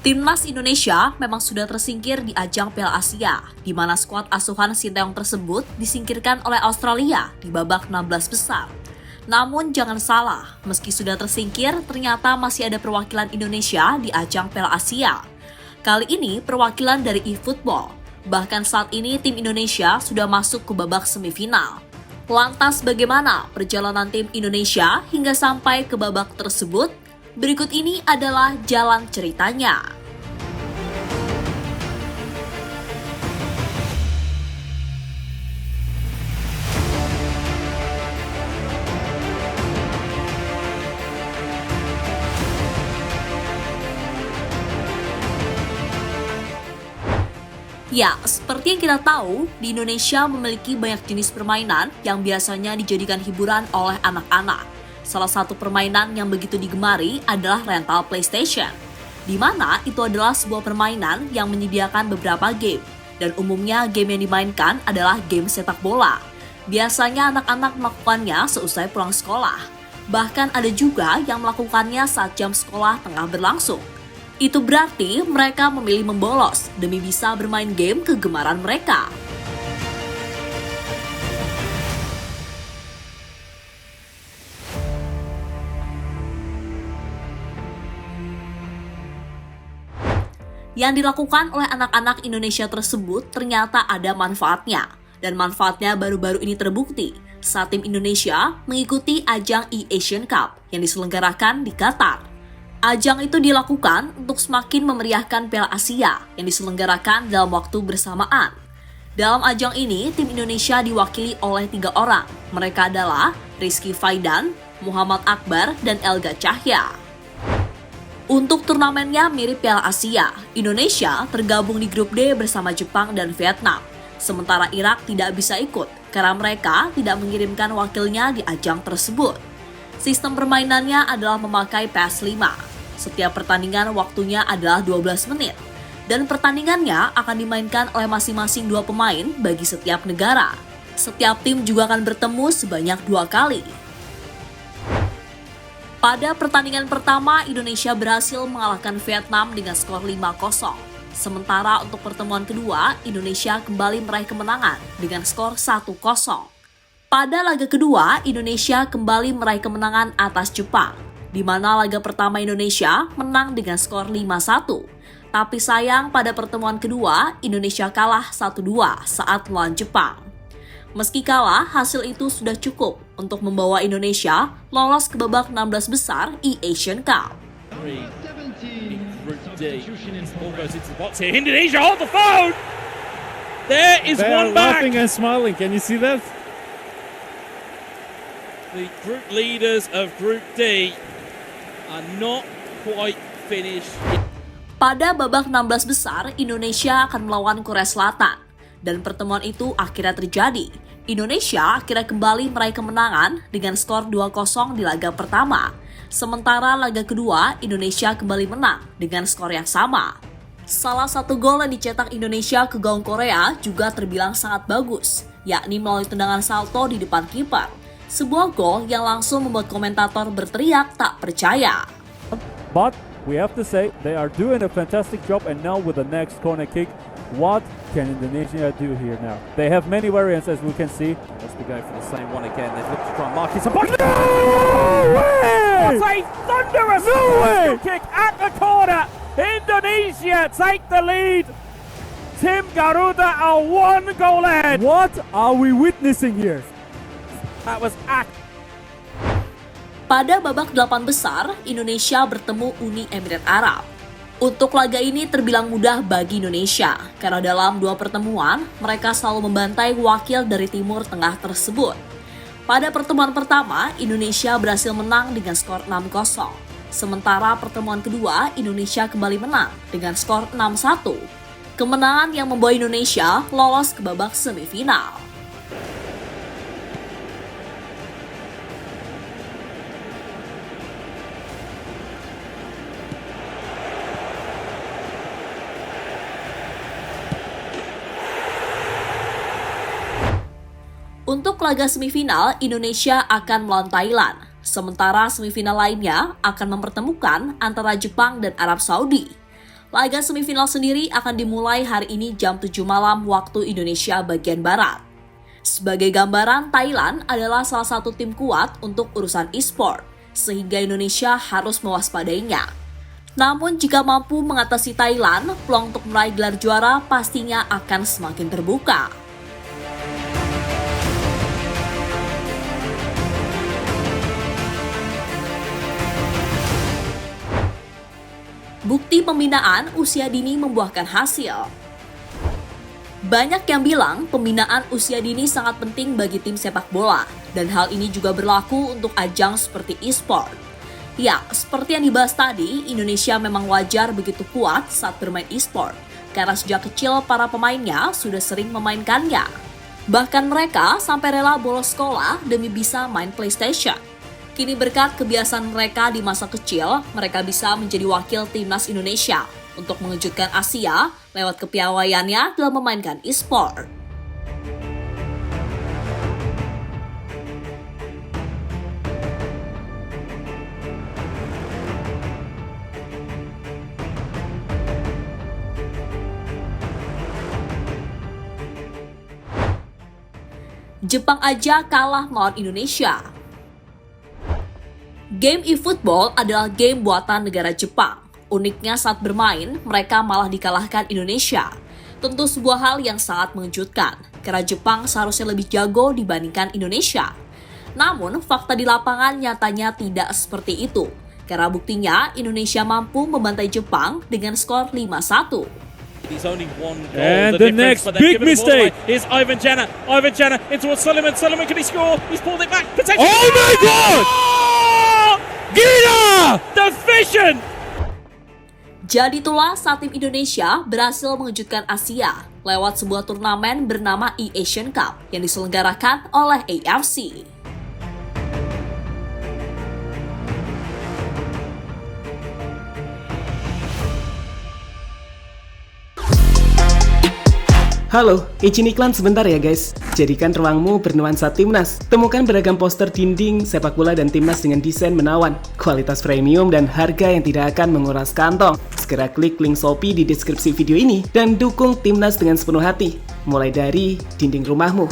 Timnas Indonesia memang sudah tersingkir di ajang Piala Asia, di mana skuad asuhan Sinteyong tersebut disingkirkan oleh Australia di babak 16 besar. Namun jangan salah, meski sudah tersingkir, ternyata masih ada perwakilan Indonesia di ajang Piala Asia. Kali ini perwakilan dari eFootball. Bahkan saat ini tim Indonesia sudah masuk ke babak semifinal. Lantas bagaimana perjalanan tim Indonesia hingga sampai ke babak tersebut? Berikut ini adalah jalan ceritanya. Ya, seperti yang kita tahu, di Indonesia memiliki banyak jenis permainan yang biasanya dijadikan hiburan oleh anak-anak. Salah satu permainan yang begitu digemari adalah rental PlayStation, di mana itu adalah sebuah permainan yang menyediakan beberapa game, dan umumnya game yang dimainkan adalah game sepak bola. Biasanya anak-anak melakukannya seusai pulang sekolah. Bahkan ada juga yang melakukannya saat jam sekolah tengah berlangsung. Itu berarti mereka memilih membolos demi bisa bermain game kegemaran mereka. Yang dilakukan oleh anak-anak Indonesia tersebut ternyata ada manfaatnya. Dan manfaatnya baru-baru ini terbukti saat tim Indonesia mengikuti ajang E-Asian Cup yang diselenggarakan di Qatar. Ajang itu dilakukan untuk semakin memeriahkan Piala Asia yang diselenggarakan dalam waktu bersamaan. Dalam ajang ini, tim Indonesia diwakili oleh 3 orang. Mereka adalah Rizky Faidan, Muhammad Akbar, dan Elga Cahya. Untuk turnamennya mirip Piala Asia, Indonesia tergabung di grup D bersama Jepang dan Vietnam. Sementara Irak tidak bisa ikut karena mereka tidak mengirimkan wakilnya di ajang tersebut. Sistem permainannya adalah memakai PS5. Setiap pertandingan waktunya adalah 12 menit. Dan pertandingannya akan dimainkan oleh masing-masing 2 pemain bagi setiap negara. Setiap tim juga akan bertemu sebanyak 2 kali. Pada pertandingan pertama, Indonesia berhasil mengalahkan Vietnam dengan skor 5-0. Sementara untuk pertemuan kedua, Indonesia kembali meraih kemenangan dengan skor 1-0. Pada laga kedua, Indonesia kembali meraih kemenangan atas Jepang, di mana laga pertama Indonesia menang dengan skor 5-1. Tapi sayang pada pertemuan kedua, Indonesia kalah 1-2 saat melawan Jepang. Meski kalah, hasil itu sudah cukup untuk membawa Indonesia lolos ke babak 16 besar E-Asian Cup. Indonesia hold the phone! There is one back! Laughing and smiling, can you see that? The group leaders of Group D are not quite finished. Pada babak 16 besar, Indonesia akan melawan Korea Selatan. Dan pertemuan itu akhirnya terjadi. Indonesia akhirnya kembali meraih kemenangan dengan skor 2-0 di laga pertama. Sementara laga kedua, Indonesia kembali menang dengan skor yang sama. Salah satu gol yang dicetak Indonesia ke gawang Korea juga terbilang sangat bagus, yakni melalui tendangan salto di depan kiper. Sebuah gol yang langsung membuat komentator berteriak tak percaya. But we have to say they are doing a fantastic job, and now with the next corner kick, what can Indonesia do here now? They have many variants, as we can see. Let's be going for the same one again. They've looked to try and mark it. No way! What a thunderous kick at the corner! Indonesia take the lead! Tim Garuda are 1 goal ahead! What are we witnessing here? That was Pada babak 8 besar, Indonesia bertemu Uni Emirat Arab. Untuk laga ini terbilang mudah bagi Indonesia, karena dalam 2 pertemuan, mereka selalu membantai wakil dari Timur Tengah tersebut. Pada pertemuan pertama, Indonesia berhasil menang dengan skor 6-0. Sementara pertemuan kedua, Indonesia kembali menang dengan skor 6-1. Kemenangan yang membawa Indonesia lolos ke babak semifinal. Untuk laga semifinal, Indonesia akan melawan Thailand. Sementara semifinal lainnya akan mempertemukan antara Jepang dan Arab Saudi. Laga semifinal sendiri akan dimulai hari ini jam 7 malam waktu Indonesia bagian Barat. Sebagai gambaran, Thailand adalah salah satu tim kuat untuk urusan e-sport, sehingga Indonesia harus mewaspadainya. Namun jika mampu mengatasi Thailand, peluang untuk meraih gelar juara pastinya akan semakin terbuka. Bukti pembinaan usia dini membuahkan hasil. Banyak yang bilang pembinaan usia dini sangat penting bagi tim sepak bola, dan hal ini juga berlaku untuk ajang seperti e-sport. Ya, seperti yang dibahas tadi, Indonesia memang wajar begitu kuat saat bermain e-sport, karena sejak kecil para pemainnya sudah sering memainkannya. Bahkan mereka sampai rela bolos sekolah demi bisa main PlayStation. Kini berkat kebiasaan mereka di masa kecil, mereka bisa menjadi wakil timnas Indonesia untuk mengejutkan Asia lewat kepiawaiannya dalam memainkan e-sport. Jepang aja kalah melawan Indonesia. Game eFootball adalah game buatan negara Jepang. Uniknya saat bermain, mereka malah dikalahkan Indonesia. Tentu sebuah hal yang sangat mengejutkan, karena Jepang seharusnya lebih jago dibandingkan Indonesia. Namun, fakta di lapangan nyatanya tidak seperti itu, karena buktinya Indonesia mampu membantai Jepang dengan skor 5-1. He's only one goal. And the difference, next but they've big given the ball away. mistake. Here's Ivan Jenner. Ivan Jenner into Sullivan. Sullivan, can he score? He's pulled it back. Potentially. Oh my God! Gila! The Vision! Jadi itulah saat tim Indonesia berhasil mengejutkan Asia lewat sebuah turnamen bernama E-Asian Cup yang diselenggarakan oleh AFC. Halo, izin iklan sebentar ya guys. Jadikan ruangmu bernuansa timnas. Temukan beragam poster dinding, sepak bola dan timnas dengan desain menawan, kualitas premium dan harga yang tidak akan menguras kantong. Segera klik link Shopee di deskripsi video ini dan dukung timnas dengan sepenuh hati. Mulai dari dinding rumahmu.